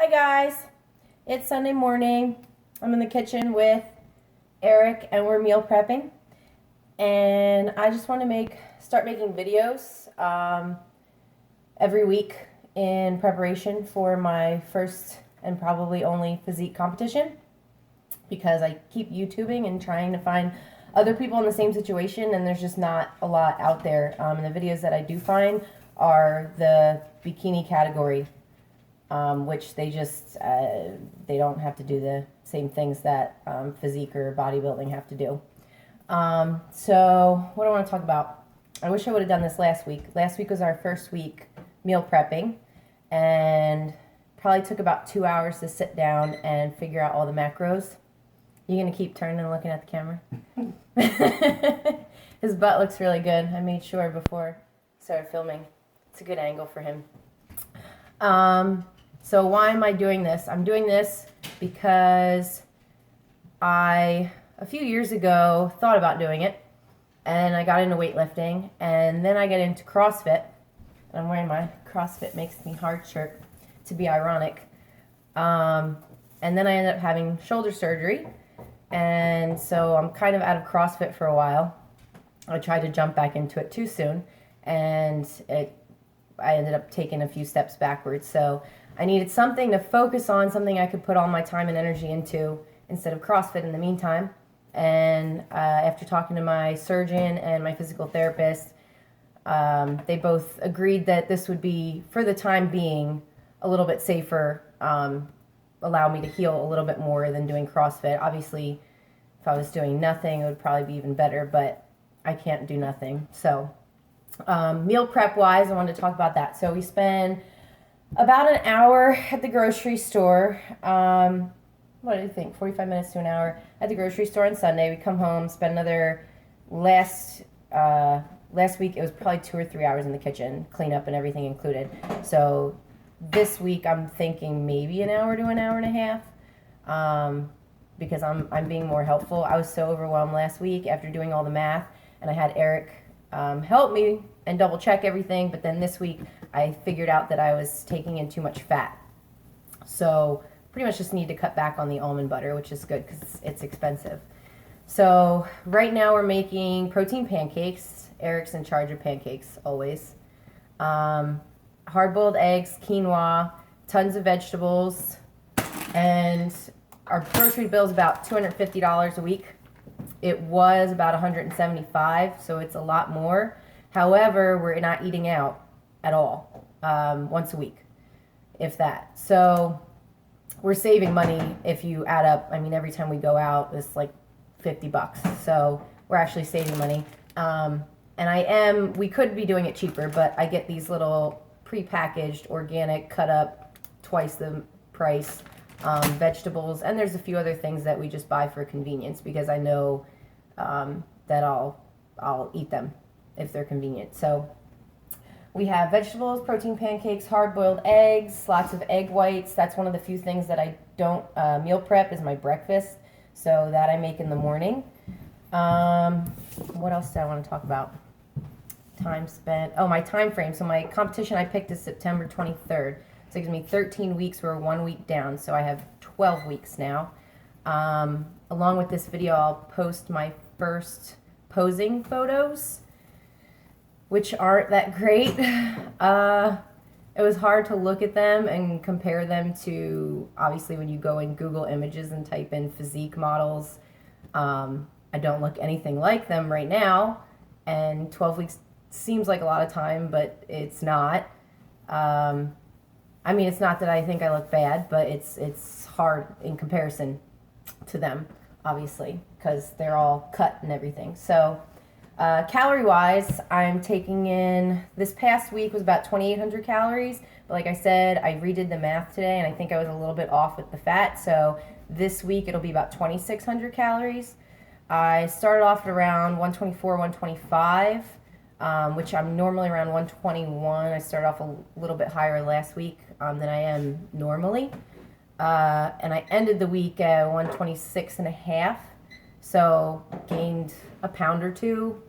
Hi guys, it's Sunday morning. I'm in the kitchen with Eric and we're meal prepping. And I just want to start making videos every week in preparation for my first and probably only physique competition, because I keep YouTubing and trying to find other people in the same situation, and there's just not a lot out there. And the videos that I do find are the bikini category, which they just they don't have to do the same things that physique or bodybuilding have to do. So what do I want to talk about? I wish I would have done this last week. Last week was our first week meal prepping, and probably took about 2 hours to sit down and figure out all the macros. You gonna keep turning and looking at the camera? His butt looks really good. I made sure before I started filming. It's a good angle for him. So why am I doing this? I'm doing this because a few years ago, thought about doing it, and I got into weightlifting, and then I got into CrossFit. I'm wearing my CrossFit Makes Me Hard shirt to be ironic. And then I ended up having shoulder surgery, and so I'm kind of out of CrossFit for a while. I tried to jump back into it too soon, and I ended up taking a few steps backwards. So I needed something to focus on, something I could put all my time and energy into instead of CrossFit in the meantime. And after talking to my surgeon and my physical therapist, they both agreed that this would be, for the time being, a little bit safer, allow me to heal a little bit more than doing CrossFit. Obviously, if I was doing nothing, it would probably be even better, but I can't do nothing. So meal prep wise, I wanted to talk about that. So we spend about an hour at the grocery store. What do you think? 45 minutes to an hour at the grocery store on Sunday. We come home, spend another, last week it was probably 2 or 3 hours in the kitchen, cleanup and everything included. So this week I'm thinking maybe an hour to an hour and a half, because I'm being more helpful. I was so overwhelmed last week after doing all the math, and I had Eric help me and double check everything, but then this week I figured out that I was taking in too much fat. So pretty much just need to cut back on the almond butter, which is good because it's expensive. So right now we're making protein pancakes. Eric's in charge of pancakes always. Hard-boiled eggs, quinoa, tons of vegetables, and our grocery bill is about $250 a week. It was about $175, so it's a lot more. However, we're not eating out at all, once a week, if that. So we're saving money if you add up. I mean, every time we go out, it's like $50. So we're actually saving money. And we could be doing it cheaper, but I get these little prepackaged, organic, cut up, twice the price vegetables. And there's a few other things that we just buy for convenience, because I know that I'll eat them if they're convenient. So we have vegetables, protein pancakes, hard-boiled eggs, lots of egg whites. That's one of the few things that I don't meal prep is my breakfast. So that I make in the morning. What else do I want to talk about? Time spent. Oh, my time frame. So my competition I picked is September 23rd. So it gives me 13 weeks. We're 1 week down. So I have 12 weeks now. Along with this video, I'll post my first posing photos, which aren't that great. It was hard to look at them and compare them to, obviously, when you go in Google Images and type in physique models. I don't look anything like them right now, and 12 weeks seems like a lot of time, but it's not. I mean, it's not that I think I look bad, but it's hard in comparison to them, obviously, because they're all cut and everything. So calorie-wise, I'm taking in, this past week was about 2,800 calories, but like I said, I redid the math today, and I think I was a little bit off with the fat, so this week it'll be about 2,600 calories. I started off at around 124, 125, which I'm normally around 121. I started off a little bit higher last week than I am normally. And I ended the week at 126 and a half. So gained a pound or two